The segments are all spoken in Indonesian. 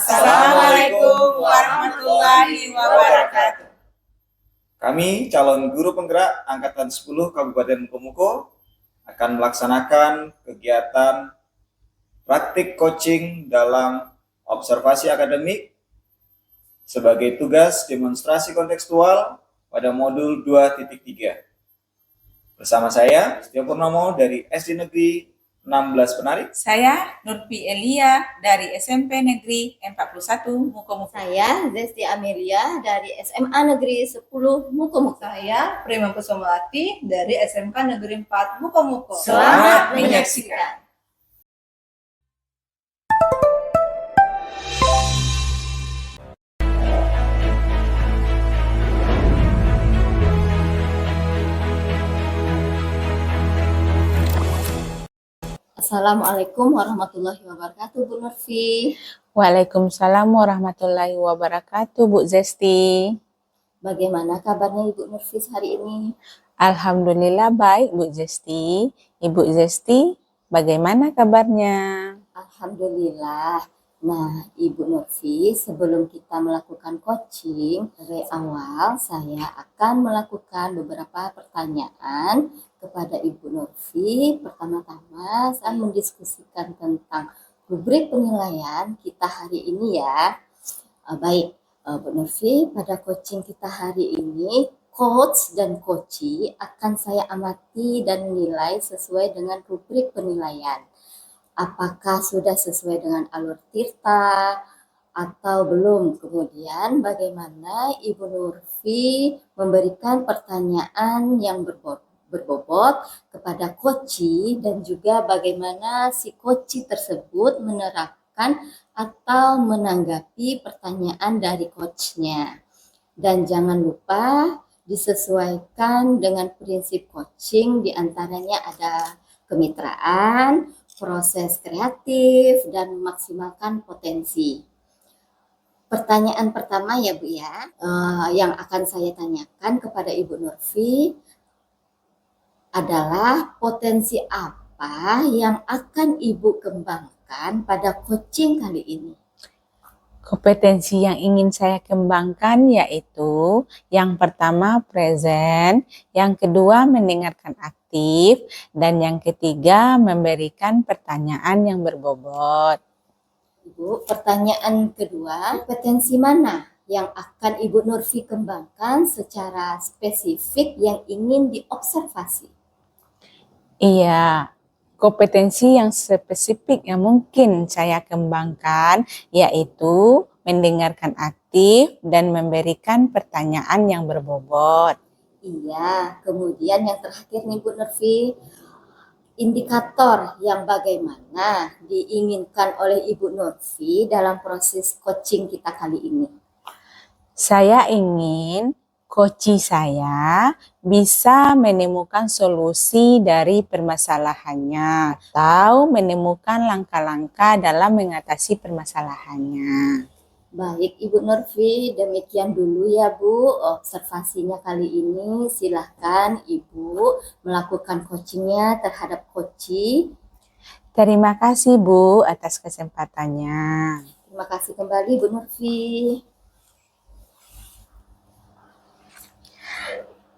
Assalamualaikum warahmatullahi wabarakatuh. Kami calon guru penggerak Angkatan 10 Kabupaten Mukomuko akan melaksanakan kegiatan praktik coaching dalam observasi akademik sebagai tugas demonstrasi kontekstual pada modul 2.3. Bersama saya, Setia Purnomo dari SD Negeri 16 Penari. Saya Nurfi Elia dari SMP Negeri 41 Mukomuko. Saya Zesti Amelia dari SMA Negeri 10 Mukomuko. Saya Prima Kusumawati dari SMK Negeri 4 Mukomuko. Selamat menyaksikan. Assalamualaikum warahmatullahi wabarakatuh, Bu Nurfi. Waalaikumsalam warahmatullahi wabarakatuh, Bu Zesti. Bagaimana kabarnya Ibu Nurfi hari ini? Alhamdulillah baik, Bu Zesti. Ibu Zesti, bagaimana kabarnya? Alhamdulillah. Nah, Ibu Nurfi, sebelum kita melakukan coaching, dari awal saya akan melakukan beberapa pertanyaan kepada Ibu Nurfi. Pertama-tama, saya mendiskusikan tentang rubrik penilaian kita hari ini ya. Baik, Bu Nurfi, pada coaching kita hari ini, coach dan coachee akan saya amati dan nilai sesuai dengan rubrik penilaian. Apakah sudah sesuai dengan alur Tirta atau belum? Kemudian bagaimana Ibu Nurfi memberikan pertanyaan yang berbobot kepada coachee dan juga bagaimana si coachee tersebut menerapkan atau menanggapi pertanyaan dari coachnya. Dan jangan lupa disesuaikan dengan prinsip coaching, diantaranya ada kemitraan, proses kreatif, dan memaksimalkan potensi. Pertanyaan pertama ya Bu ya, yang akan saya tanyakan kepada Ibu Nurfi adalah potensi apa yang akan Ibu kembangkan pada coaching kali ini? Kompetensi yang ingin saya kembangkan yaitu yang pertama present, yang kedua mendengarkan aktif, dan yang ketiga memberikan pertanyaan yang berbobot. Ibu, pertanyaan kedua, kompetensi mana yang akan Ibu Nurfi kembangkan secara spesifik yang ingin diobservasi? Iya, kompetensi yang spesifik yang mungkin saya kembangkan yaitu mendengarkan aktif dan memberikan pertanyaan yang berbobot. Iya, kemudian yang terakhir nih Bu Nurfi, indikator yang bagaimana diinginkan oleh Ibu Nurfi dalam proses coaching kita kali ini? Saya ingin coachee saya bisa menemukan solusi dari permasalahannya atau menemukan langkah-langkah dalam mengatasi permasalahannya. Baik Ibu Nurfi, demikian dulu ya Bu observasinya kali ini. Silahkan Ibu melakukan coachingnya terhadap coachee. Terima kasih Bu atas kesempatannya. Terima kasih kembali Bu Nurfi.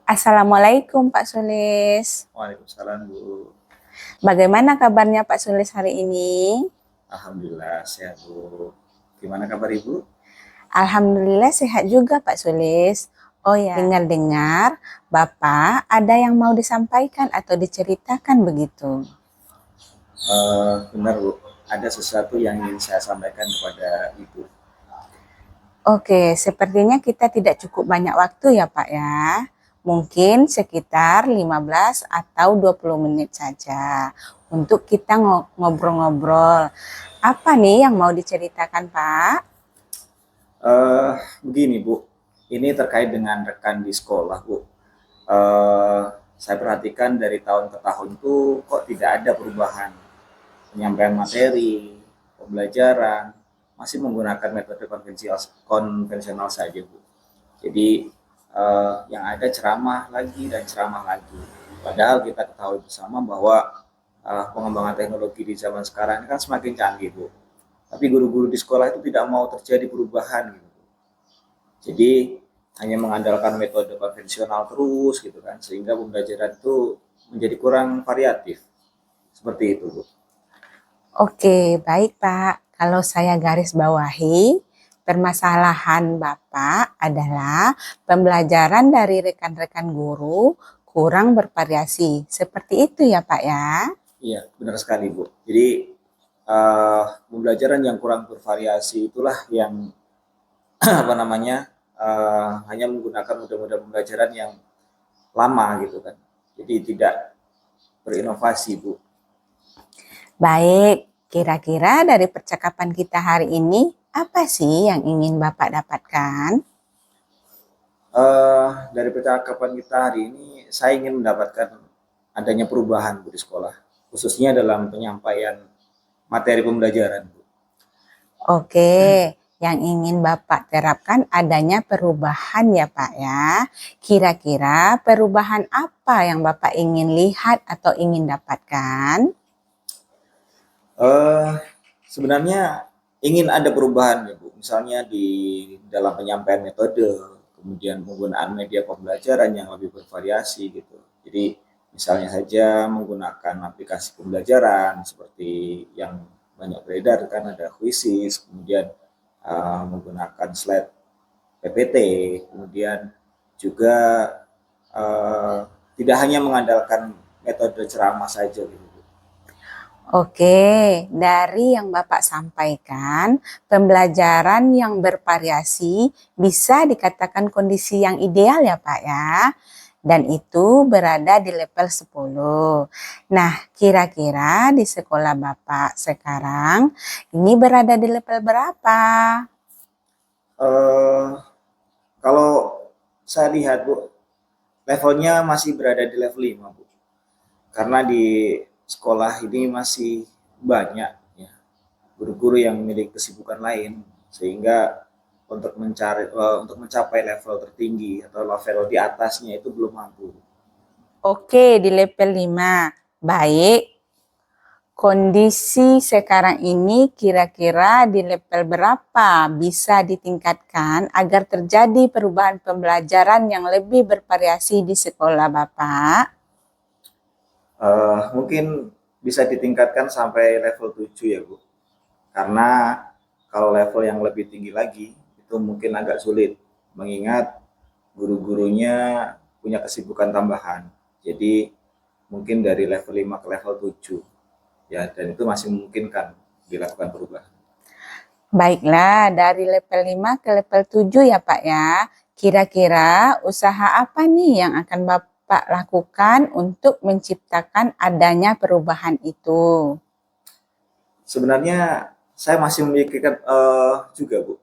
Assalamualaikum Pak Sulis. Waalaikumsalam Bu. Bagaimana kabarnya Pak Sulis hari ini? Alhamdulillah sehat Bu. Gimana kabar Ibu? Alhamdulillah sehat juga Pak Sulis. Oh ya, dengar-dengar Bapak ada yang mau disampaikan atau diceritakan begitu? Benar Bu, ada sesuatu yang ingin saya sampaikan kepada Ibu. Oke, sepertinya kita tidak cukup banyak waktu ya Pak ya. Mungkin sekitar 15 atau 20 menit saja untuk kita ngobrol-ngobrol. Apa nih yang mau diceritakan Pak? Begini Bu, ini terkait dengan rekan di sekolah Bu. Saya perhatikan dari tahun ke tahun tuh kok tidak ada perubahan. Penyampaian materi, pembelajaran, masih menggunakan metode konvensional saja Bu. Jadi yang ada ceramah lagi dan ceramah lagi. Padahal kita ketahui bersama bahwa pengembangan teknologi di zaman sekarang ini kan semakin canggih Bu. Tapi guru-guru di sekolah itu tidak mau terjadi perubahan gitu. Jadi hanya mengandalkan metode konvensional terus gitu kan, sehingga pembelajaran itu menjadi kurang variatif. Seperti itu, Bu. Oke, baik Pak. Kalau saya garis bawahi, permasalahan Bapak adalah pembelajaran dari rekan-rekan guru kurang bervariasi. Seperti itu ya Pak ya? Iya, benar sekali, Bu. Jadi pembelajaran yang kurang bervariasi itulah yang apa namanya hanya menggunakan model-model pembelajaran yang lama gitu kan. Jadi tidak berinovasi, Bu. Baik, kira-kira dari percakapan kita hari ini, apa sih yang ingin Bapak dapatkan? Dari percakapan kita hari ini, saya ingin mendapatkan adanya perubahan, Bu, di sekolah, khususnya dalam penyampaian materi pembelajaran, Bu. Oke, yang ingin Bapak terapkan adanya perubahan ya Pak ya. Kira-kira perubahan apa yang Bapak ingin lihat atau ingin dapatkan? Sebenarnya ingin ada perubahan ya, Bu. Misalnya di dalam penyampaian metode, kemudian penggunaan media pembelajaran yang lebih bervariasi gitu. Jadi misalnya saja menggunakan aplikasi pembelajaran seperti yang banyak beredar kan, ada Quizzes, kemudian menggunakan slide PPT, kemudian juga tidak hanya mengandalkan metode ceramah saja gitu. Oke, dari yang Bapak sampaikan, pembelajaran yang bervariasi bisa dikatakan kondisi yang ideal ya Pak ya. Dan itu berada di level 10. Nah, kira-kira di sekolah Bapak sekarang ini berada di level berapa? Kalau saya lihat, Bu, levelnya masih berada di level 5, Bu. Karena di sekolah ini masih banyak ya guru-guru yang memiliki kesibukan lain, sehingga untuk mencapai level tertinggi atau level di atasnya itu belum mampu. Oke, di level 5. Baik. Kondisi sekarang ini kira-kira di level berapa bisa ditingkatkan agar terjadi perubahan pembelajaran yang lebih bervariasi di sekolah Bapak? Mungkin bisa ditingkatkan sampai level 7 ya, Bu. Karena kalau level yang lebih tinggi lagi itu mungkin agak sulit, mengingat guru-gurunya punya kesibukan tambahan. Jadi mungkin dari level 5 ke level 7 ya, dan itu masih memungkinkan dilakukan perubahan. Baiklah, dari level 5 ke level 7 ya Pak ya. Kira-kira usaha apa nih yang akan Bapak lakukan untuk menciptakan adanya perubahan itu? Sebenarnya saya masih memikirkan juga, Bu,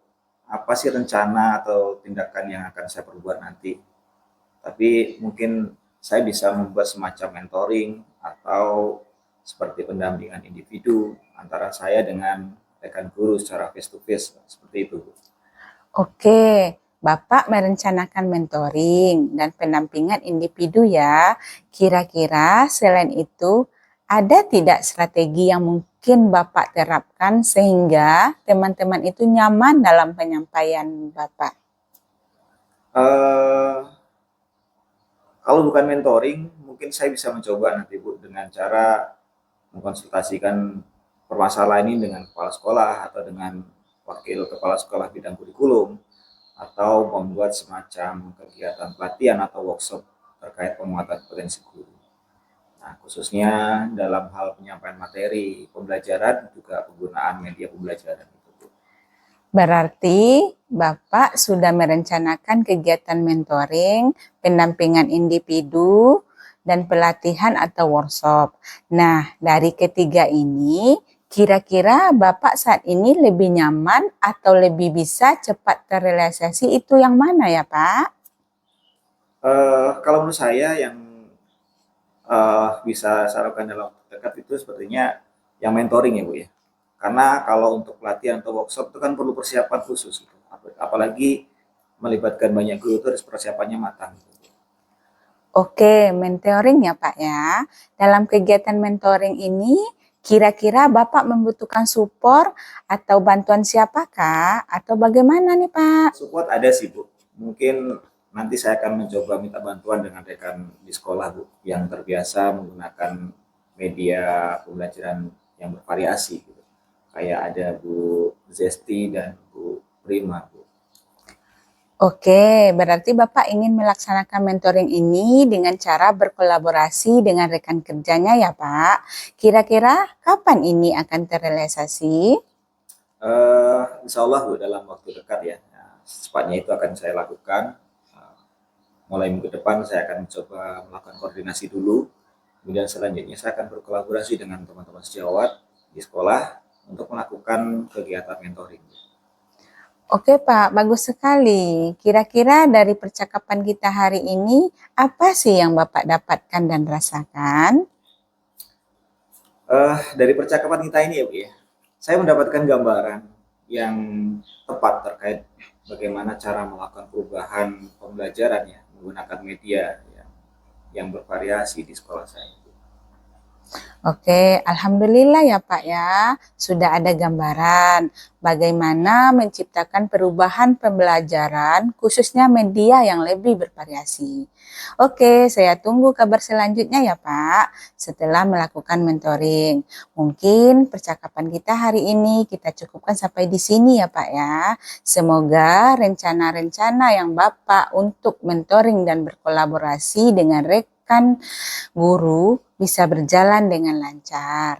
apa sih rencana atau tindakan yang akan saya perbuat nanti. Tapi mungkin saya bisa membuat semacam mentoring atau seperti pendampingan individu antara saya dengan rekan guru secara face to face, seperti itu, Bu. Oke, Bapak merencanakan mentoring dan pendampingan individu ya. Kira-kira selain itu, ada tidak strategi yang mungkin Bapak terapkan sehingga teman-teman itu nyaman dalam penyampaian Bapak? Kalau bukan mentoring, mungkin saya bisa mencoba nanti, Bu, dengan cara mengkonsultasikan permasalahan ini dengan kepala sekolah atau dengan wakil kepala sekolah bidang kurikulum, atau membuat semacam kegiatan pelatihan atau workshop terkait penguatan potensi guru. Nah, khususnya dalam hal penyampaian materi pembelajaran juga penggunaan media pembelajaran. Berarti Bapak sudah merencanakan kegiatan mentoring, pendampingan individu, dan pelatihan atau workshop. Nah, dari ketiga ini, kira-kira Bapak saat ini lebih nyaman atau lebih bisa cepat terrealisasi itu yang mana ya Pak? Kalau menurut saya yang bisa saya lakukan dalam waktu dekat itu sepertinya yang mentoring ya, Bu, ya. Karena kalau untuk pelatihan atau workshop itu kan perlu persiapan khusus gitu. Apalagi melibatkan banyak guru itu harus persiapannya matang. Oke, mentoring ya Pak ya. Dalam kegiatan mentoring ini, Kira-kira Bapak membutuhkan support atau bantuan siapakah? Atau bagaimana nih Pak? Support ada sih Bu. Mungkin nanti saya akan mencoba minta bantuan dengan rekan di sekolah Bu, yang terbiasa menggunakan media pembelajaran yang bervariasi gitu. Kayak ada Bu Zesti dan Bu Prima Bu. Oke, berarti Bapak ingin melaksanakan mentoring ini dengan cara berkolaborasi dengan rekan kerjanya ya Pak. Kira-kira kapan ini akan terrealisasi? Insya Allah Bu, dalam waktu dekat ya. Nah, secepatnya itu akan saya lakukan. Mulai minggu depan saya akan coba melakukan koordinasi dulu. Kemudian selanjutnya saya akan berkolaborasi dengan teman-teman sejawat di sekolah untuk melakukan kegiatan mentoring. Oke Pak, bagus sekali. Kira-kira dari percakapan kita hari ini, apa sih yang Bapak dapatkan dan rasakan? Dari percakapan kita ini ya Bu ya, saya mendapatkan gambaran yang tepat terkait bagaimana cara melakukan perubahan pembelajaran ya, menggunakan media yang bervariasi di sekolah saya. Oke, alhamdulillah ya Pak ya, sudah ada gambaran bagaimana menciptakan perubahan pembelajaran khususnya media yang lebih bervariasi. Oke, saya tunggu kabar selanjutnya ya Pak setelah melakukan mentoring. Mungkin percakapan kita hari ini kita cukupkan sampai di sini ya Pak ya. Semoga rencana-rencana yang Bapak untuk mentoring dan berkolaborasi dengan rekan guru bisa berjalan dengan lancar.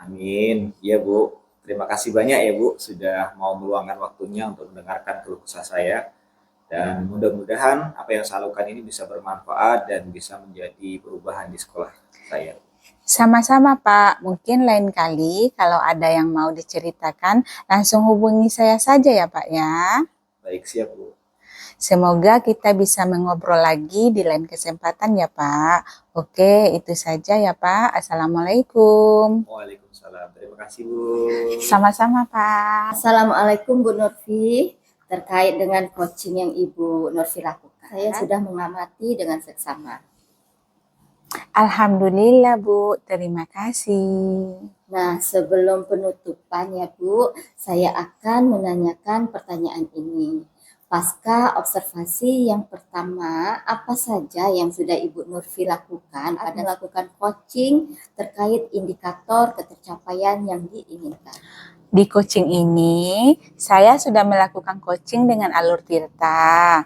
Amin. Ya Bu, terima kasih banyak ya Bu sudah mau meluangkan waktunya untuk mendengarkan keluh kesah saya. Dan mudah-mudahan apa yang saya lakukan ini bisa bermanfaat dan bisa menjadi perubahan di sekolah saya. Sama-sama Pak, mungkin lain kali kalau ada yang mau diceritakan langsung hubungi saya saja ya Pak ya. Baik, siap Bu. Semoga kita bisa mengobrol lagi di lain kesempatan ya Pak. Oke, itu saja ya Pak. Assalamualaikum. Waalaikumsalam. Terima kasih Bu. Sama-sama Pak. Assalamualaikum Bu Nurfi. Terkait dengan coaching yang Ibu Nurfi lakukan, saya sudah mengamati dengan seksama. Alhamdulillah Bu, terima kasih. Nah, sebelum penutupan ya Bu, saya akan menanyakan pertanyaan ini. Pasca observasi yang pertama, apa saja yang sudah Ibu Nurfi lakukan? Ada melakukan coaching terkait indikator ketercapaian yang diinginkan. Di coaching ini, saya sudah melakukan coaching dengan alur Tirta.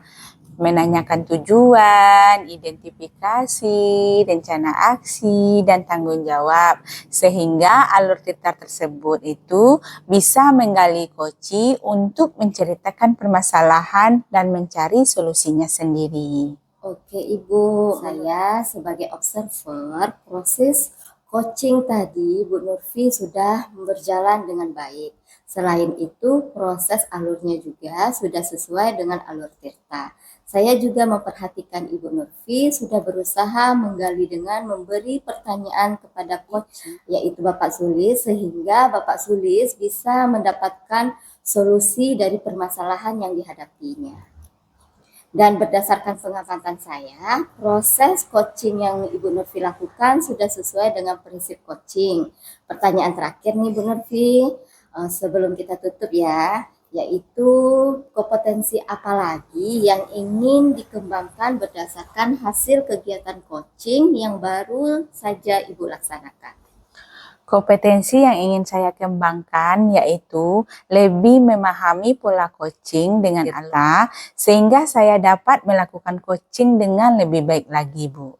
Menanyakan tujuan, identifikasi, rencana aksi, dan tanggung jawab. Sehingga alur Tirta tersebut itu bisa menggali koci untuk menceritakan permasalahan dan mencari solusinya sendiri. Oke Ibu, saya sebagai observer, proses coaching tadi Bu Nurfi sudah berjalan dengan baik. Selain itu, proses alurnya juga sudah sesuai dengan alur Tirta. Saya juga memperhatikan Ibu Nurfi sudah berusaha menggali dengan memberi pertanyaan kepada coach, yaitu Bapak Sulis, sehingga Bapak Sulis bisa mendapatkan solusi dari permasalahan yang dihadapinya. Dan berdasarkan pengamatan saya, proses coaching yang Ibu Nurfi lakukan sudah sesuai dengan prinsip coaching. Pertanyaan terakhir nih Bu Nurfi, sebelum kita tutup ya, yaitu kompetensi apa lagi yang ingin dikembangkan berdasarkan hasil kegiatan coaching yang baru saja Ibu laksanakan. Kompetensi yang ingin saya kembangkan yaitu lebih memahami pola coaching dengan Allah sehingga saya dapat melakukan coaching dengan lebih baik lagi, Bu.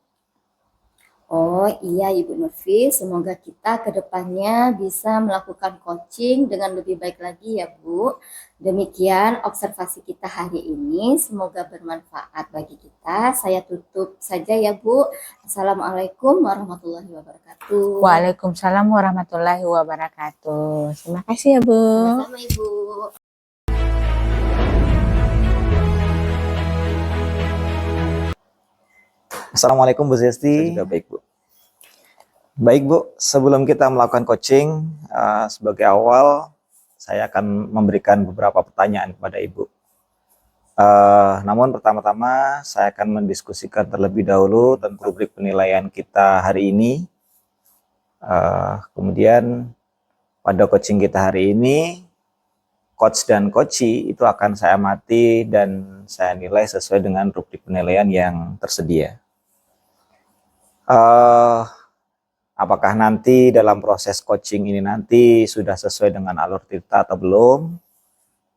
Oh iya Ibu Nurfi, semoga kita ke depannya bisa melakukan coaching dengan lebih baik lagi ya Bu. Demikian observasi kita hari ini, semoga bermanfaat bagi kita. Saya tutup saja ya Bu. Assalamualaikum warahmatullahi wabarakatuh. Waalaikumsalam warahmatullahi wabarakatuh. Terima kasih ya Bu. Sama-sama Ibu. Assalamualaikum Bu Zesti. Juga baik Bu. Baik Bu, sebelum kita melakukan coaching, sebagai awal saya akan memberikan beberapa pertanyaan kepada Ibu. Namun pertama-tama saya akan mendiskusikan terlebih dahulu tentang rubrik penilaian kita hari ini. Kemudian pada coaching kita hari ini, coach dan coachee itu akan saya amati dan saya nilai sesuai dengan rubrik penilaian yang tersedia. Apakah nanti dalam proses coaching ini nanti sudah sesuai dengan alur cerita atau belum?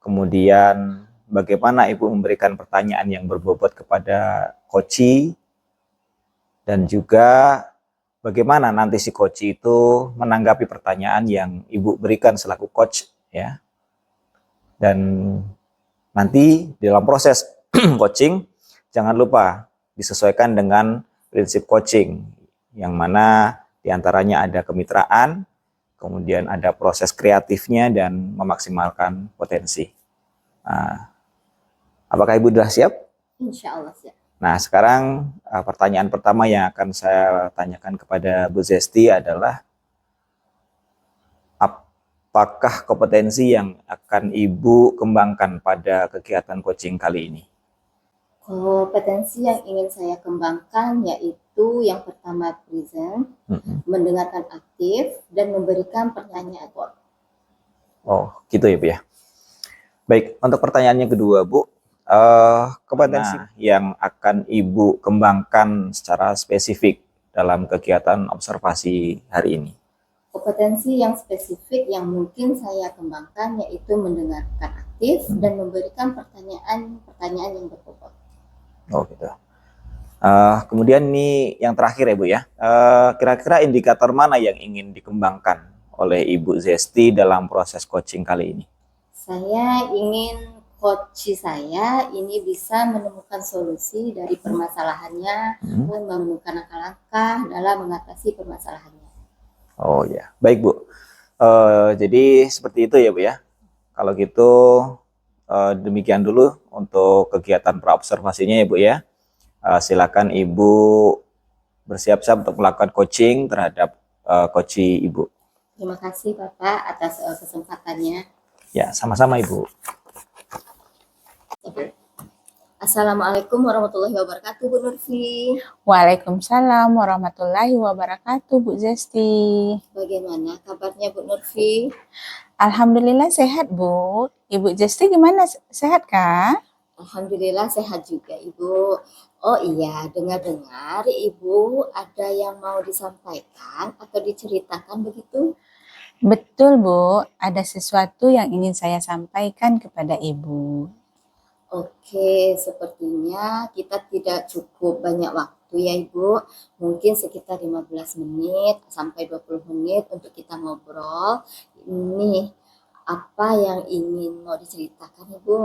Kemudian bagaimana Ibu memberikan pertanyaan yang berbobot kepada coachee? Dan juga bagaimana nanti si coachee itu menanggapi pertanyaan yang Ibu berikan selaku coach, ya. Dan nanti dalam proses coaching jangan lupa disesuaikan dengan prinsip coaching, yang mana diantaranya ada kemitraan, kemudian ada proses kreatifnya dan memaksimalkan potensi. Nah, apakah Ibu sudah siap? Insya Allah siap. Nah, sekarang pertanyaan pertama yang akan saya tanyakan kepada Bu Zesti adalah, apakah kompetensi yang akan Ibu kembangkan pada kegiatan coaching kali ini? Kompetensi yang ingin saya kembangkan yaitu yang pertama present, mendengarkan aktif, dan memberikan pertanyaan. Oh, gitu ya Bu ya. Baik, untuk pertanyaan yang kedua Bu, kompetensi yang akan Ibu kembangkan secara spesifik dalam kegiatan observasi hari ini? Kompetensi yang spesifik yang mungkin saya kembangkan yaitu mendengarkan aktif dan memberikan pertanyaan yang berbobot. Oh gitu. Kemudian ini yang terakhir ya Bu ya. Kira-kira indikator mana yang ingin dikembangkan oleh Ibu Zesti dalam proses coaching kali ini? Saya ingin coach saya ini bisa menemukan solusi dari permasalahannya dan menemukan langkah-langkah dalam mengatasi permasalahannya. Oh ya, baik Bu. Jadi seperti itu ya Bu ya. Kalau gitu demikian dulu untuk kegiatan praobservasinya ya Bu ya. Silakan Ibu bersiap-siap untuk melakukan coaching terhadap coachee Ibu. Terima kasih Bapak atas kesempatannya. Ya, sama-sama Ibu. Assalamualaikum warahmatullahi wabarakatuh Bu Nurfi. Waalaikumsalam warahmatullahi wabarakatuh Bu Zesti. Bagaimana kabarnya Bu Nurfi? Alhamdulillah sehat Bu. Ibu Zesti gimana, sehat kah? Alhamdulillah sehat juga Ibu. Oh iya, dengar-dengar Ibu ada yang mau disampaikan atau diceritakan begitu? Betul Bu, ada sesuatu yang ingin saya sampaikan kepada Ibu. Oke, sepertinya kita tidak cukup banyak waktu ya Ibu. Mungkin sekitar 15 menit sampai 20 menit untuk kita ngobrol. Ini apa yang ingin mau diceritakan Ibu?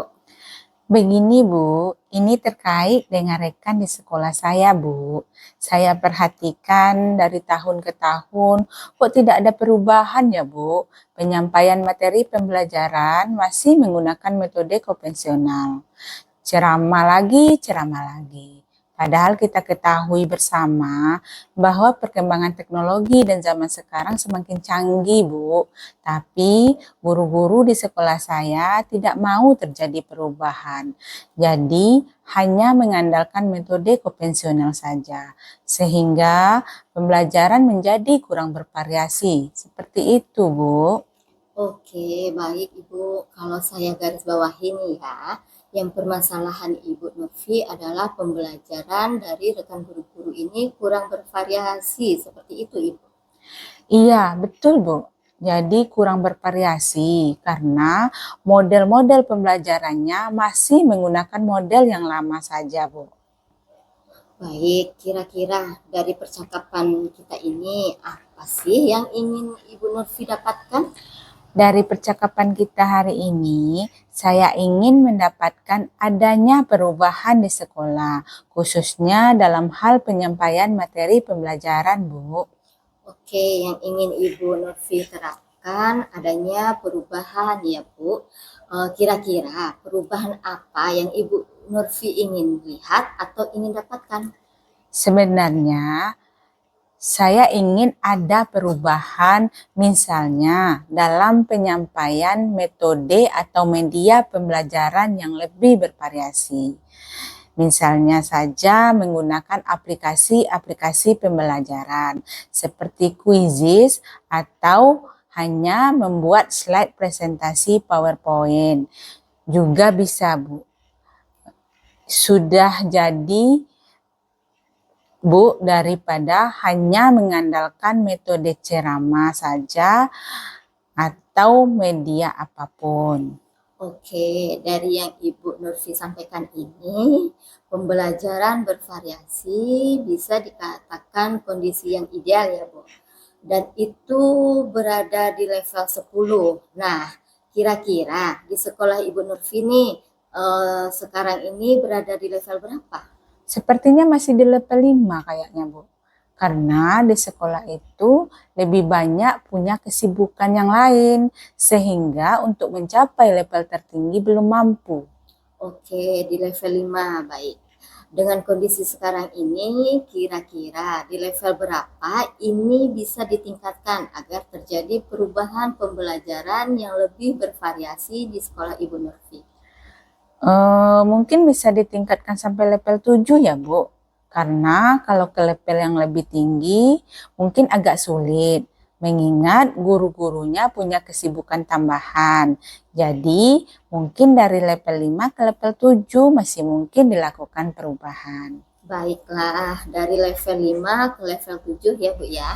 Begini Bu, ini terkait dengan rekan di sekolah saya Bu. Saya perhatikan dari tahun ke tahun, kok tidak ada perubahan ya Bu. Penyampaian materi pembelajaran masih menggunakan metode konvensional. Ceramah lagi. Padahal kita ketahui bersama bahwa perkembangan teknologi dan zaman sekarang semakin canggih Bu. Tapi guru-guru di sekolah saya tidak mau terjadi perubahan. Jadi hanya mengandalkan metode konvensional saja. Sehingga pembelajaran menjadi kurang bervariasi. Seperti itu Bu. Oke, baik Ibu. Kalau saya garis bawahi nih ya, yang permasalahan Ibu Nurfi adalah pembelajaran dari rekan guru-guru ini kurang bervariasi, seperti itu Ibu. Iya, betul Bu. Jadi kurang bervariasi karena model-model pembelajarannya masih menggunakan model yang lama saja Bu. Baik, kira-kira dari percakapan kita ini apa sih yang ingin Ibu Nurfi dapatkan? Dari percakapan kita hari ini, saya ingin mendapatkan adanya perubahan di sekolah, khususnya dalam hal penyampaian materi pembelajaran, Bu. Oke, yang ingin Ibu Nurfi terapkan adanya perubahan ya, Bu. Kira-kira perubahan apa yang Ibu Nurfi ingin lihat atau ingin dapatkan? Sebenarnya, saya ingin ada perubahan misalnya dalam penyampaian metode atau media pembelajaran yang lebih bervariasi. Misalnya saja menggunakan aplikasi-aplikasi pembelajaran seperti Quizizz atau hanya membuat slide presentasi PowerPoint. Juga bisa, Bu. Sudah jadi, Bu, daripada hanya mengandalkan metode ceramah saja atau media apapun. Oke, dari yang Ibu Nurfi sampaikan ini, pembelajaran bervariasi bisa dikatakan kondisi yang ideal ya, Bu. Dan itu berada di level 10. Nah, kira-kira di sekolah Ibu Nurfi nih, sekarang ini berada di level berapa? Sepertinya masih di level 5 kayaknya, Bu. Karena di sekolah itu lebih banyak punya kesibukan yang lain, sehingga untuk mencapai level tertinggi belum mampu. Oke, di level 5, baik. Dengan kondisi sekarang ini, kira-kira di level berapa ini bisa ditingkatkan agar terjadi perubahan pembelajaran yang lebih bervariasi di sekolah Ibu Nurfi? Mungkin bisa ditingkatkan sampai level 7 ya, Bu. Karena kalau ke level yang lebih tinggi mungkin agak sulit, mengingat guru-gurunya punya kesibukan tambahan. Jadi mungkin dari level 5 ke level 7 masih mungkin dilakukan perubahan. Baiklah, dari level 5 ke level 7 ya Bu ya.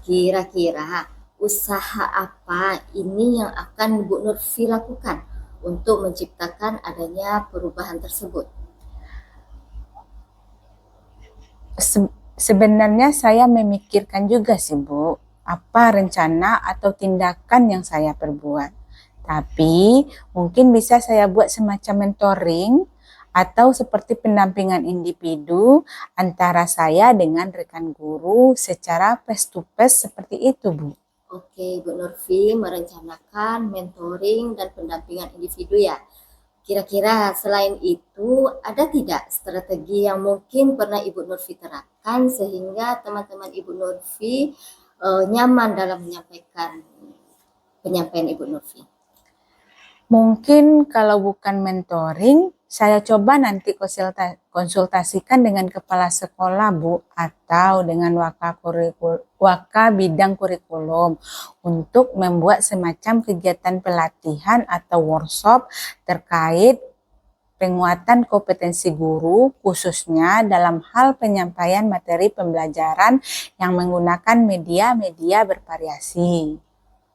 Kira-kira usaha apa ini yang akan Bu Nurfi lakukan untuk menciptakan adanya perubahan tersebut? Sebenarnya saya memikirkan juga sih, Bu, apa rencana atau tindakan yang saya perbuat. Tapi mungkin bisa saya buat semacam mentoring atau seperti pendampingan individu antara saya dengan rekan guru secara face to face seperti itu, Bu. Oke, Bu Nurfi merencanakan mentoring dan pendampingan individu ya. Kira-kira selain itu, ada tidak strategi yang mungkin pernah Ibu Nurfi terapkan sehingga teman-teman Ibu Nurfi nyaman dalam menyampaikan penyampaian Ibu Nurfi? Mungkin kalau bukan mentoring, saya coba nanti konsultasikan dengan kepala sekolah, Bu, atau dengan waka bidang kurikulum untuk membuat semacam kegiatan pelatihan atau workshop terkait penguatan kompetensi guru khususnya dalam hal penyampaian materi pembelajaran yang menggunakan media-media bervariasi.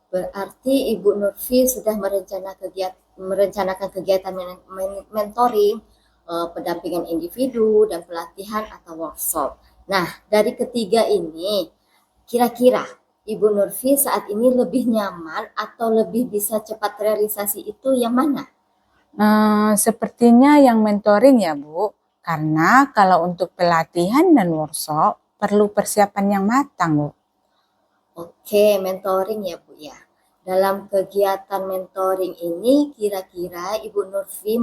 Berarti Ibu Nurfi sudah merencanakan kegiatan mentoring, pendampingan individu, dan pelatihan atau workshop. Nah, dari ketiga ini, kira-kira Ibu Nurfi saat ini lebih nyaman atau lebih bisa cepat realisasi itu yang mana? Sepertinya yang mentoring ya, Bu. Karena kalau untuk pelatihan dan workshop perlu persiapan yang matang, Bu. Oke, mentoring ya Bu ya. Dalam kegiatan mentoring ini kira-kira Ibu Nurfi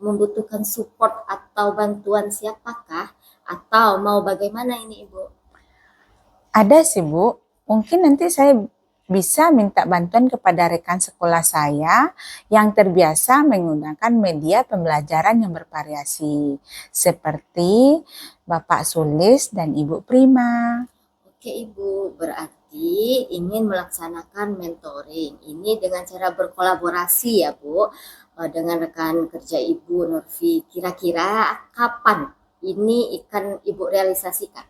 membutuhkan support atau bantuan siapakah? Atau mau bagaimana ini Ibu? Ada sih, Bu. Mungkin nanti saya bisa minta bantuan kepada rekan sekolah saya yang terbiasa menggunakan media pembelajaran yang bervariasi, seperti Bapak Sulis dan Ibu Prima. Oke Ibu, berarti ingin melaksanakan mentoring ini dengan cara berkolaborasi ya Bu dengan rekan kerja Ibu Nurfi. Kira-kira kapan ini akan Ibu realisasikan?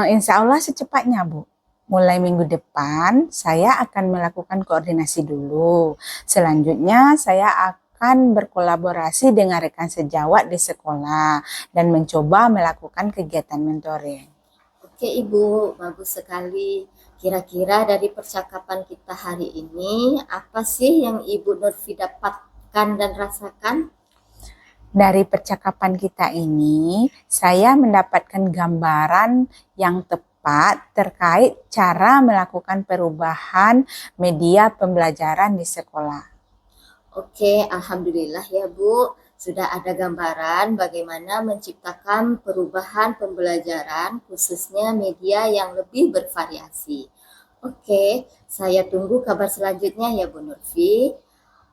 Insya Allah secepatnya, Bu. Mulai minggu depan, saya akan melakukan koordinasi dulu. Selanjutnya, saya akan berkolaborasi dengan rekan sejawat di sekolah dan mencoba melakukan kegiatan mentoring. Oke Ibu, bagus sekali. Kira-kira dari percakapan kita hari ini, apa sih yang Ibu Nurfi dapatkan dan rasakan? Dari percakapan kita ini, saya mendapatkan gambaran yang tepat terkait cara melakukan perubahan media pembelajaran di sekolah. Oke, alhamdulillah ya Bu. Sudah ada gambaran bagaimana menciptakan perubahan pembelajaran khususnya media yang lebih bervariasi. Oke, saya tunggu kabar selanjutnya ya Bu Nurfi.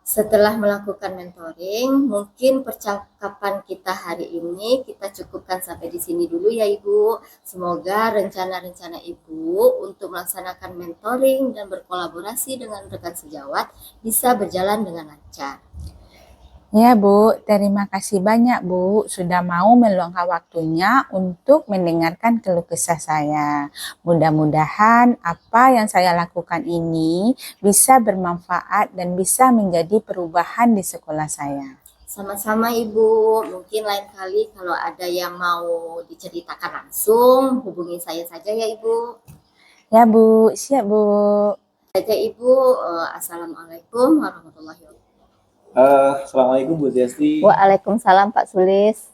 Setelah melakukan mentoring, mungkin percakapan kita hari ini kita cukupkan sampai di sini dulu ya Ibu. Semoga rencana-rencana Ibu untuk melaksanakan mentoring dan berkolaborasi dengan rekan sejawat bisa berjalan dengan lancar. Ya Bu, terima kasih banyak Bu sudah mau meluangkan waktunya untuk mendengarkan keluh kesah saya. Mudah-mudahan apa yang saya lakukan ini bisa bermanfaat dan bisa menjadi perubahan di sekolah saya. Sama-sama Ibu, mungkin lain kali kalau ada yang mau diceritakan langsung, hubungi saya saja ya Ibu. Ya Bu, siap Bu. Saja Ibu, Assalamualaikum warahmatullahi wabarakatuh. Assalamualaikum Bu Zesti. Waalaikumsalam Pak Sulis.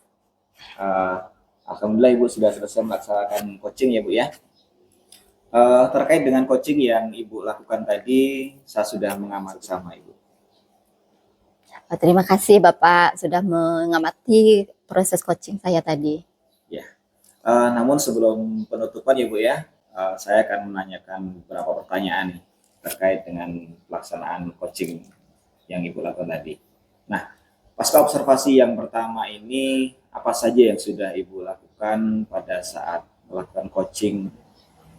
Alhamdulillah Ibu sudah selesai melaksanakan coaching ya Bu ya. Terkait dengan coaching yang Ibu lakukan tadi, saya sudah mengamati sama Ibu. Terima kasih Bapak sudah mengamati proses coaching saya tadi. Namun sebelum penutupan ya Bu ya, saya akan menanyakan beberapa pertanyaan nih terkait dengan pelaksanaan coaching yang Ibu lakukan tadi. Nah, pasca observasi yang pertama ini, apa saja yang sudah Ibu lakukan pada saat melakukan coaching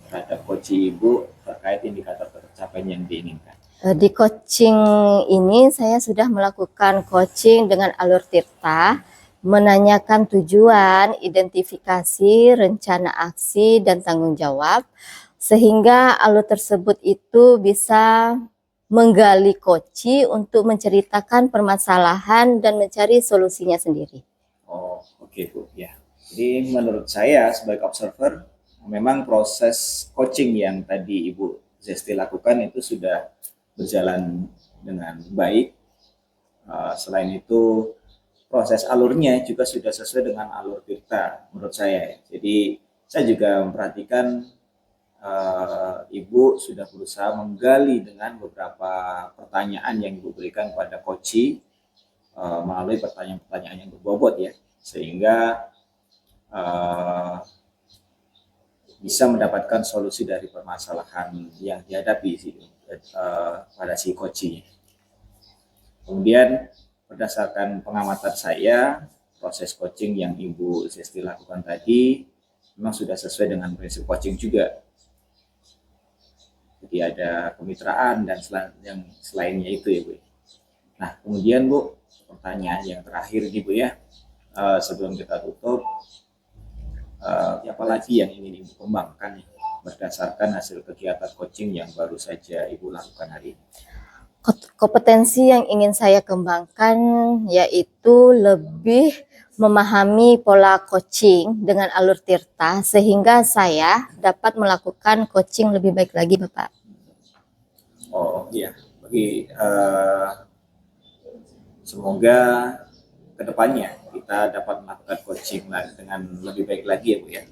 terhadap coaching Ibu terkait indikator tercapaian yang diinginkan? Di coaching ini saya sudah melakukan coaching dengan alur Tirta, menanyakan tujuan, identifikasi, rencana aksi, dan tanggung jawab, sehingga alur tersebut itu bisa menggali koci untuk menceritakan permasalahan dan mencari solusinya sendiri. Oh, oke Bu. Ya. Jadi menurut saya sebagai observer, memang proses coaching yang tadi Ibu Zesti lakukan itu sudah berjalan dengan baik. Selain itu, proses alurnya juga sudah sesuai dengan alur Tirta menurut saya. Jadi saya juga memperhatikan Ibu sudah berusaha menggali dengan beberapa pertanyaan yang Ibu berikan pada coach melalui pertanyaan-pertanyaan yang berbobot ya, sehingga bisa mendapatkan solusi dari permasalahan yang dihadapi pada si coach. Kemudian berdasarkan pengamatan saya, proses coaching yang Ibu Zesti lakukan tadi memang sudah sesuai dengan prinsip coaching juga. Jadi ada kemitraan dan yang selainnya itu ya Bu. Nah kemudian Bu, pertanyaan yang terakhir nih Bu ya, sebelum kita tutup, apa lagi yang ingin Ibu kembangkan nih berdasarkan hasil kegiatan coaching yang baru saja Ibu lakukan hari ini? Kompetensi yang ingin saya kembangkan yaitu lebih memahami pola coaching dengan alur Tirta sehingga saya dapat melakukan coaching lebih baik lagi Bapak. Oh iya, semoga kedepannya kita dapat melakukan coaching dengan lebih baik lagi ya Bu ya.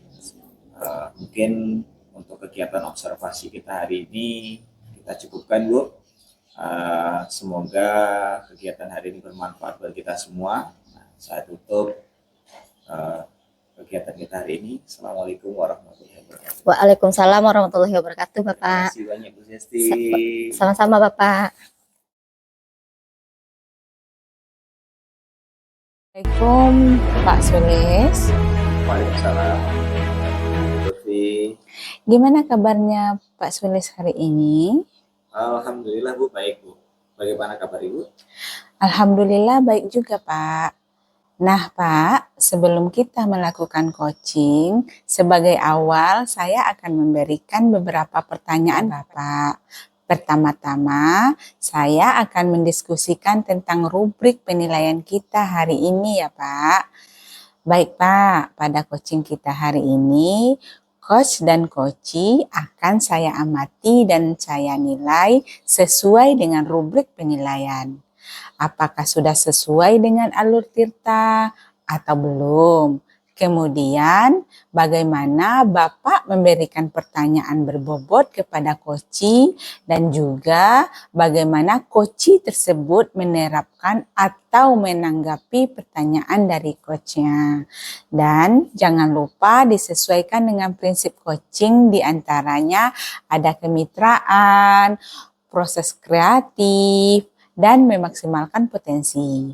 Mungkin untuk kegiatan observasi kita hari ini kita cukupkan Bu. Semoga kegiatan hari ini bermanfaat bagi kita semua. Nah, saya tutup kegiatan kita hari ini. Assalamualaikum warahmatullahi wabarakatuh. Waalaikumsalam warahmatullahi wabarakatuh Bapak. Terima kasih banyak Bu Zesti. Sama-sama Bapak. Assalamualaikum Pak Sulis. Waalaikumsalam. Lutfi. Gimana kabarnya Pak Sulis hari ini? Alhamdulillah Bu, baik Bu. Bagaimana kabar Ibu? Alhamdulillah baik juga Pak. Nah Pak, sebelum kita melakukan coaching, sebagai awal saya akan memberikan beberapa pertanyaan Bapak. Pertama-tama, saya akan mendiskusikan tentang rubrik penilaian kita hari ini ya Pak. Baik Pak, pada coaching kita hari ini, coach dan coachee akan saya amati dan saya nilai sesuai dengan rubrik penilaian. Apakah sudah sesuai dengan alur Tirta atau belum? Kemudian, bagaimana Bapak memberikan pertanyaan berbobot kepada coachee dan juga bagaimana coachee tersebut menerapkan atau menanggapi pertanyaan dari coachnya. Dan jangan lupa disesuaikan dengan prinsip coaching, diantaranya ada kemitraan, proses kreatif, dan memaksimalkan potensi.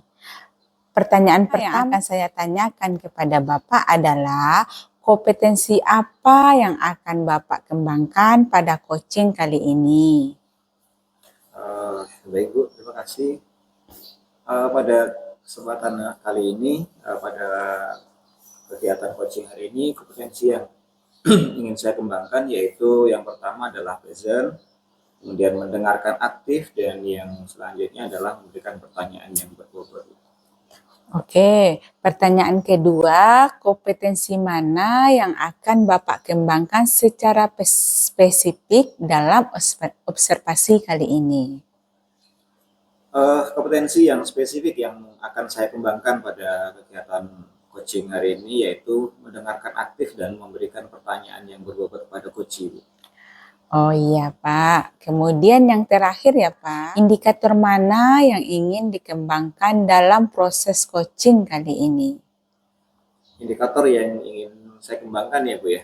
Pertanyaan pertama yang akan saya tanyakan kepada Bapak adalah kompetensi apa yang akan Bapak kembangkan pada coaching kali ini? Baik Bu, terima kasih. Pada kesempatan kali ini, pada kegiatan coaching hari ini, kompetensi yang ingin saya kembangkan yaitu yang pertama adalah present, kemudian mendengarkan aktif, dan yang selanjutnya adalah memberikan pertanyaan yang berbobot. Oke, pertanyaan kedua, kompetensi mana yang akan Bapak kembangkan secara spesifik dalam observasi kali ini? Kompetensi yang spesifik yang akan saya kembangkan pada kegiatan coaching hari ini yaitu mendengarkan aktif dan memberikan pertanyaan yang berbobot kepada coach. Oh iya Pak, kemudian yang terakhir ya Pak, indikator mana yang ingin dikembangkan dalam proses coaching kali ini? Indikator yang ingin saya kembangkan ya Bu ya,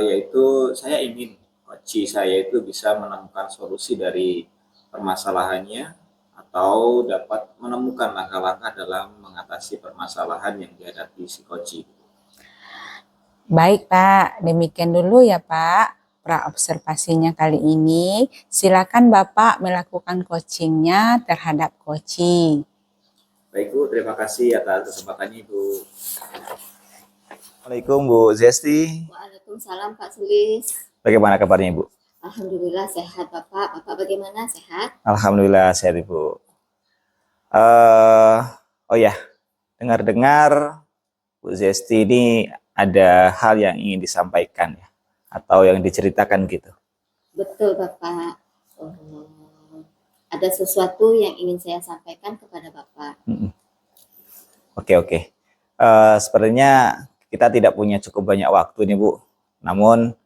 yaitu saya ingin coach saya itu bisa menemukan solusi dari permasalahannya atau dapat menemukan langkah-langkah dalam mengatasi permasalahan yang dihadapi si coach. Baik Pak, demikian dulu ya Pak pra-observasinya kali ini. Silakan Bapak melakukan coachingnya terhadap coaching. Baik Bu, terima kasih atas kesempatannya Bu. Assalamualaikum Bu Zesti. Waalaikumsalam Pak Sulis. Bagaimana kabarnya Bu? Alhamdulillah sehat Bapak. Bapak bagaimana, sehat? Alhamdulillah sehat Bu. Oh ya, dengar-dengar Bu Zesti ini ada hal yang ingin disampaikan ya, atau yang diceritakan gitu. Betul Bapak. Ada sesuatu yang ingin saya sampaikan kepada Bapak. Oke. Sepertinya kita tidak punya cukup banyak waktu nih Bu. Namun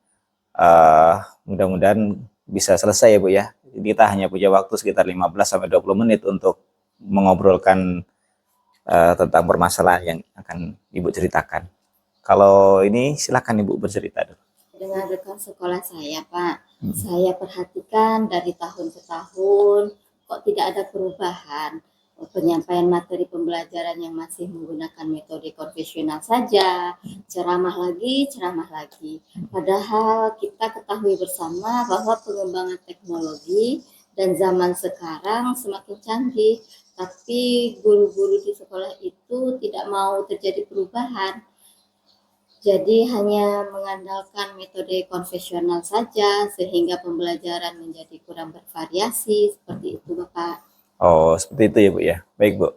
mudah-mudahan bisa selesai ya Bu ya. Kita hanya punya waktu sekitar 15-20 menit untuk mengobrolkan tentang permasalahan yang akan Ibu ceritakan. Kalau ini silakan Ibu bercerita dulu. Dengan rekan sekolah saya Pak, saya perhatikan dari tahun ke tahun kok tidak ada perubahan. Penyampaian materi pembelajaran yang masih menggunakan metode konvensional saja, ceramah lagi. Padahal kita ketahui bersama bahwa pengembangan teknologi dan zaman sekarang semakin canggih, tapi guru-guru di sekolah itu tidak mau terjadi perubahan. Jadi hanya mengandalkan metode konvensional saja sehingga pembelajaran menjadi kurang bervariasi, seperti itu Bapak. Oh, seperti itu ya Bu ya. Baik Bu.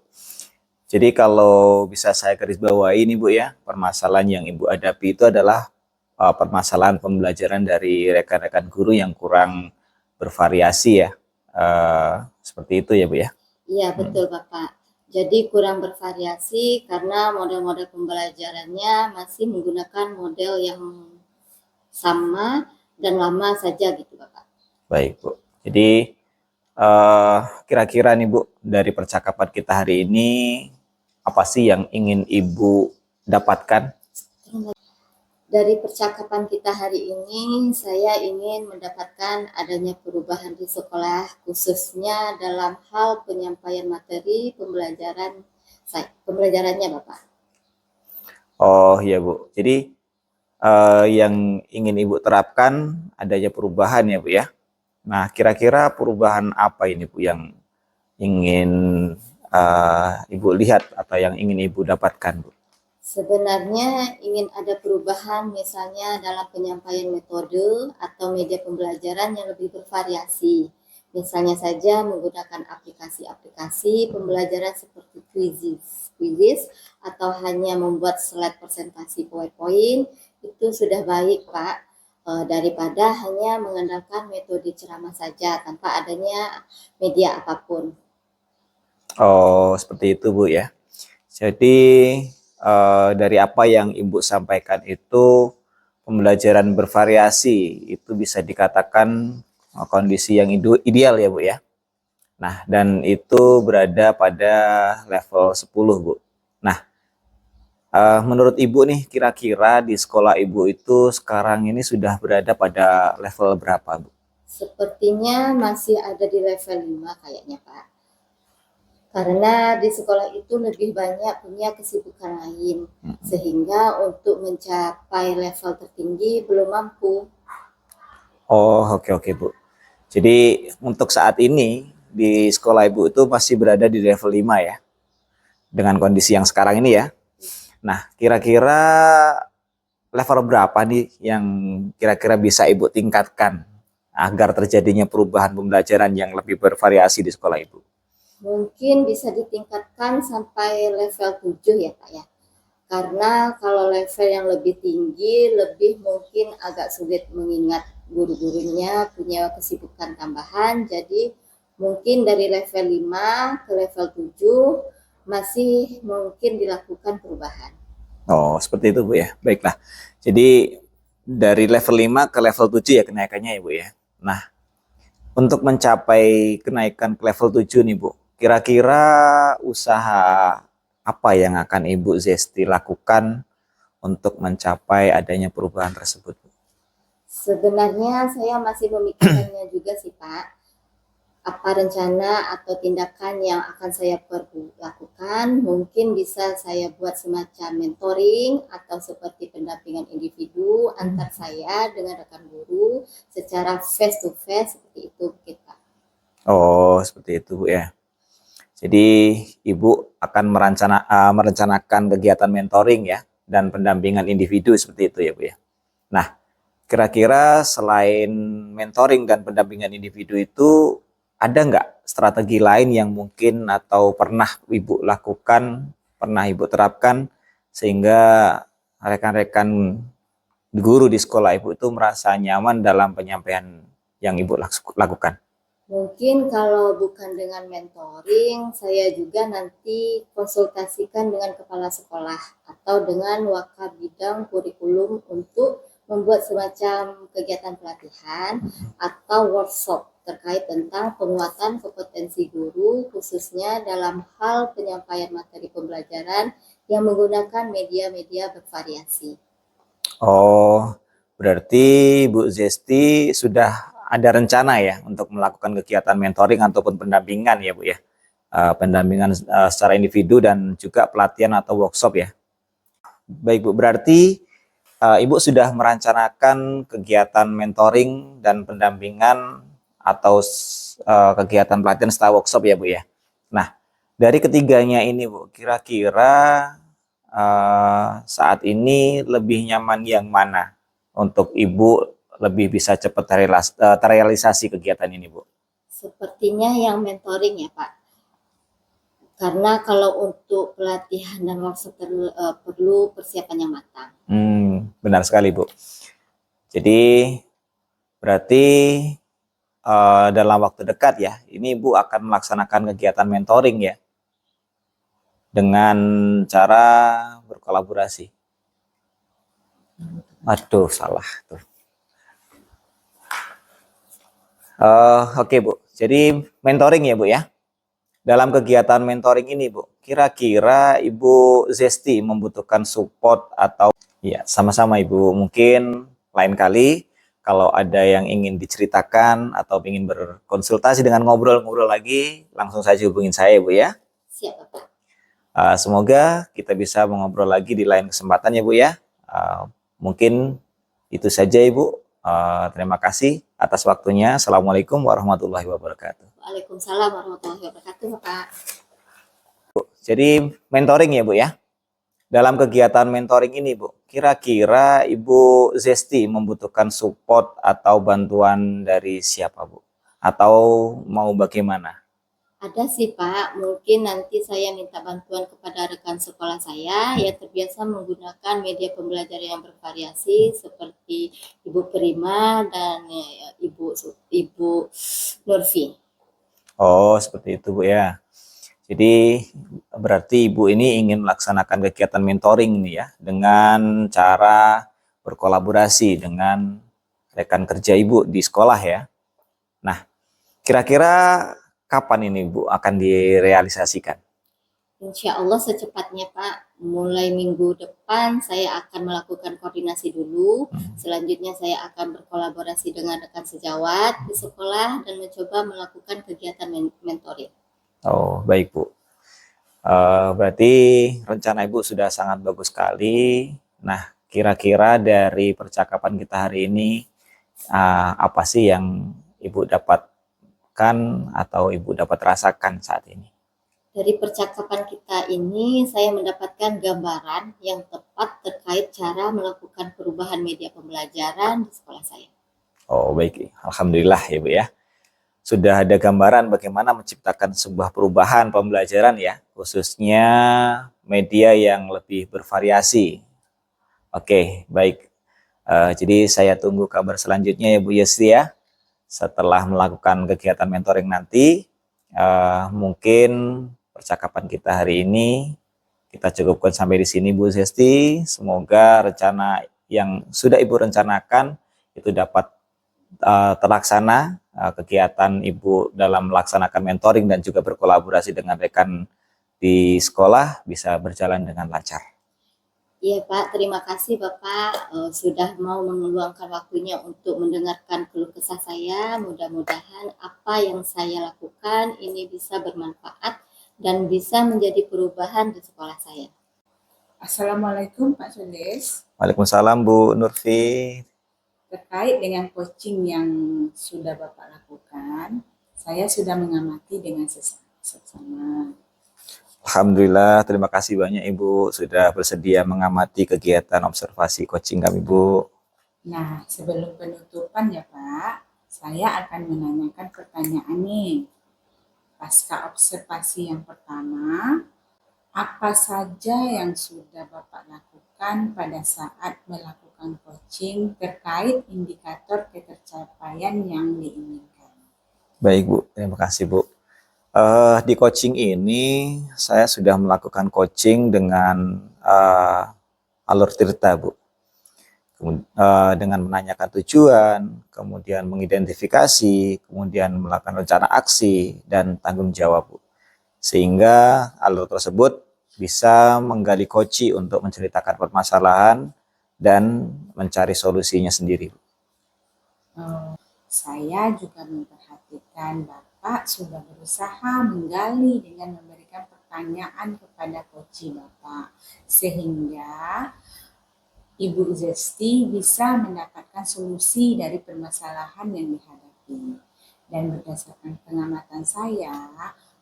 Jadi kalau bisa saya garis bawahi ini Bu ya, permasalahan yang Ibu hadapi itu adalah permasalahan pembelajaran dari rekan-rekan guru yang kurang bervariasi ya. Seperti itu ya Bu ya. Iya betul Bapak. Jadi kurang bervariasi karena model-model pembelajarannya masih menggunakan model yang sama dan lama saja gitu Bapak. Baik Bu. Jadi kira-kira nih Bu, dari percakapan kita hari ini apa sih yang ingin Ibu dapatkan? Dari percakapan kita hari ini, saya ingin mendapatkan adanya perubahan di sekolah, khususnya dalam hal penyampaian materi pembelajarannya, Bapak. Oh iya Bu, jadi yang ingin Ibu terapkan adanya perubahan ya Bu ya. Nah, kira-kira perubahan apa ini Bu yang ingin Ibu lihat atau yang ingin Ibu dapatkan Bu? Sebenarnya ingin ada perubahan misalnya dalam penyampaian metode atau media pembelajaran yang lebih bervariasi. Misalnya saja menggunakan aplikasi-aplikasi pembelajaran seperti quizzes atau hanya membuat slide presentasi PowerPoint, itu sudah baik Pak, daripada hanya mengandalkan metode ceramah saja tanpa adanya media apapun. Oh, seperti itu Bu ya. Jadi dari apa yang Ibu sampaikan itu pembelajaran bervariasi itu bisa dikatakan kondisi yang ideal ya Bu ya. Nah, dan itu berada pada level 10 Bu. Nah, menurut Ibu nih kira-kira di sekolah Ibu itu sekarang ini sudah berada pada level berapa Bu? Sepertinya masih ada di level 5 kayaknya Pak. Karena di sekolah itu lebih banyak punya kesibukan lain, sehingga untuk mencapai level tertinggi belum mampu. Oh, oke oke Bu. Jadi untuk saat ini di sekolah Ibu itu masih berada di level 5 ya. Dengan kondisi yang sekarang ini ya. Nah, kira-kira level berapa nih yang kira-kira bisa Ibu tingkatkan agar terjadinya perubahan pembelajaran yang lebih bervariasi di sekolah Ibu? Mungkin bisa ditingkatkan sampai level 7 ya Pak ya. Karena kalau level yang lebih tinggi, lebih mungkin agak sulit mengingat guru-gurunya punya kesibukan tambahan. Jadi mungkin dari level 5 ke level 7 masih mungkin dilakukan perubahan. Oh, seperti itu Bu ya. Baiklah. Jadi dari level 5 ke level 7 ya kenaikannya ya Bu ya. Nah, untuk mencapai kenaikan ke level 7 nih Bu, kira-kira usaha apa yang akan Ibu Zesti lakukan untuk mencapai adanya perubahan tersebut? Sebenarnya saya masih memikirkannya juga sih Pak. Apa rencana atau tindakan yang akan saya lakukan, mungkin bisa saya buat semacam mentoring atau seperti pendampingan individu antar saya dengan rekan guru secara face to face seperti itu kita. Oh, seperti itu Bu ya. Jadi Ibu akan merencanakan kegiatan mentoring ya dan pendampingan individu seperti itu ya Bu ya. Nah, kira-kira selain mentoring dan pendampingan individu itu ada nggak strategi lain yang mungkin atau pernah Ibu lakukan, pernah Ibu terapkan sehingga rekan-rekan guru di sekolah Ibu itu merasa nyaman dalam penyampaian yang Ibu lakukan? Mungkin kalau bukan dengan mentoring, saya juga nanti konsultasikan dengan kepala sekolah atau dengan wakabidang kurikulum untuk membuat semacam kegiatan pelatihan atau workshop terkait tentang penguatan kompetensi guru khususnya dalam hal penyampaian materi pembelajaran yang menggunakan media-media bervariasi. Oh, berarti Bu Zesti sudah ada rencana ya untuk melakukan kegiatan mentoring ataupun pendampingan ya Bu ya. Pendampingan secara individu dan juga pelatihan atau workshop ya. Baik Bu, berarti Ibu sudah merencanakan kegiatan mentoring dan pendampingan atau kegiatan pelatihan setelah workshop ya Bu ya. Nah, dari ketiganya ini Bu, kira-kira saat ini lebih nyaman yang mana untuk Ibu lebih bisa cepat terrealisasi kegiatan ini Bu? Sepertinya yang mentoring ya Pak. Karena kalau untuk pelatihan dan workshop perlu persiapan yang matang. Benar sekali Bu. Jadi berarti dalam waktu dekat ya, ini Ibu akan melaksanakan kegiatan mentoring ya, dengan cara berkolaborasi. Aduh, salah tuh. Oke Bu, jadi mentoring ya Bu ya. Dalam kegiatan mentoring ini Bu, kira-kira Ibu Zesti membutuhkan support atau ya sama-sama Ibu, mungkin lain kali kalau ada yang ingin diceritakan atau ingin berkonsultasi dengan ngobrol-ngobrol lagi, langsung saja hubungin saya Bu ya. Siap Pak. Semoga kita bisa mengobrol lagi di lain kesempatan ya Bu ya. Mungkin itu saja Ibu. Terima kasih atas waktunya. Assalamualaikum warahmatullahi wabarakatuh. Waalaikumsalam warahmatullahi wabarakatuh Pak. Jadi mentoring ya Bu ya. Dalam kegiatan mentoring ini Bu, kira-kira Ibu Zesti membutuhkan support atau bantuan dari siapa Bu? Atau mau bagaimana? Ada sih Pak, mungkin nanti saya minta bantuan kepada rekan sekolah saya yang terbiasa menggunakan media pembelajaran yang bervariasi seperti Ibu Prima dan Ibu Nurfi. Oh, seperti itu Bu ya. Jadi berarti Ibu ini ingin melaksanakan kegiatan mentoring ini ya dengan cara berkolaborasi dengan rekan kerja Ibu di sekolah ya. Nah, kira-kira kapan ini Bu akan direalisasikan? Insya Allah secepatnya Pak, mulai minggu depan saya akan melakukan koordinasi dulu. Selanjutnya saya akan berkolaborasi dengan rekan sejawat di sekolah dan mencoba melakukan kegiatan mentoring. Oh, baik Bu. Berarti rencana Ibu sudah sangat bagus sekali. Nah, kira-kira dari percakapan kita hari ini, apa sih yang Ibu dapatkan atau Ibu dapat rasakan saat ini? Dari percakapan kita ini, saya mendapatkan gambaran yang tepat terkait cara melakukan perubahan media pembelajaran di sekolah saya. Oh, baik. Alhamdulillah ya, Bu ya. Sudah ada gambaran bagaimana menciptakan sebuah perubahan pembelajaran ya, khususnya media yang lebih bervariasi. Oke, baik. Jadi saya tunggu kabar selanjutnya ya Bu Yesti ya. Setelah melakukan kegiatan mentoring nanti, mungkin percakapan kita hari ini kita cukupkan sampai di sini Bu Yesti. Semoga rencana yang sudah Ibu rencanakan itu dapat terlaksana, kegiatan Ibu dalam melaksanakan mentoring dan juga berkolaborasi dengan rekan di sekolah bisa berjalan dengan lancar. Iya Pak, terima kasih Bapak sudah mau meluangkan waktunya untuk mendengarkan keluh kesah saya. Mudah-mudahan apa yang saya lakukan ini bisa bermanfaat dan bisa menjadi perubahan di sekolah saya. Assalamualaikum Pak Sulis. Waalaikumsalam Bu Nurfi. Terkait dengan coaching yang sudah Bapak lakukan, saya sudah mengamati dengan seksama. Alhamdulillah, terima kasih banyak Ibu sudah bersedia mengamati kegiatan observasi coaching kami Bu. Nah, sebelum penutupan ya Pak, saya akan menanyakan pertanyaan nih. Pasca observasi yang pertama, apa saja yang sudah Bapak lakukan pada saat melakukan coaching terkait indikator ketercapaian yang diinginkan? Baik Bu, terima kasih Bu. Di coaching ini saya sudah melakukan coaching dengan alur tirta Bu. Dengan menanyakan tujuan, kemudian mengidentifikasi, kemudian melakukan rencana aksi dan tanggung jawab Bu. Sehingga alur tersebut bisa menggali koci untuk menceritakan permasalahan dan mencari solusinya sendiri. Saya juga memperhatikan Bapak sudah berusaha menggali dengan memberikan pertanyaan kepada coach Bapak, sehingga Ibu Zesti bisa mendapatkan solusi dari permasalahan yang dihadapi. Dan berdasarkan pengamatan saya,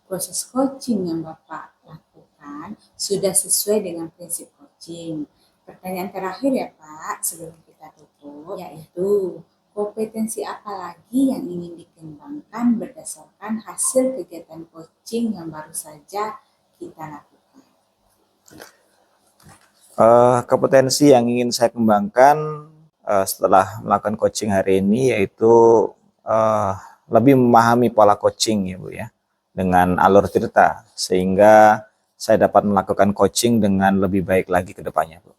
proses coaching yang Bapak lakukan sudah sesuai dengan prinsip coaching. Pertanyaan terakhir ya Pak, sebelum kita tutup, yaitu kompetensi apa lagi yang ingin dikembangkan berdasarkan hasil kegiatan coaching yang baru saja kita lakukan? Kompetensi yang ingin saya kembangkan setelah melakukan coaching hari ini yaitu lebih memahami pola coaching ya Bu ya, dengan alur tirta, sehingga saya dapat melakukan coaching dengan lebih baik lagi ke depannya Bu.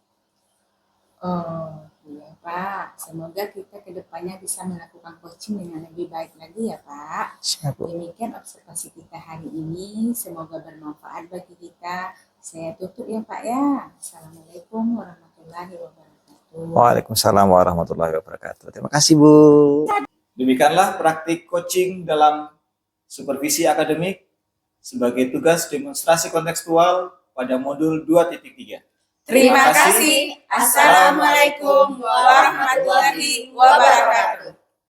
Oh iya Pak, semoga kita ke depannya bisa melakukan coaching dengan lebih baik lagi ya Pak. Siap Bu. Demikian observasi kita hari ini, semoga bermanfaat bagi kita. Saya tutup ya Pak ya. Assalamualaikum warahmatullahi wabarakatuh. Waalaikumsalam warahmatullahi wabarakatuh. Terima kasih Bu. Demikianlah praktik coaching dalam supervisi akademik sebagai tugas demonstrasi kontekstual pada modul 2.3. Terima kasih. Assalamualaikum warahmatullahi wabarakatuh.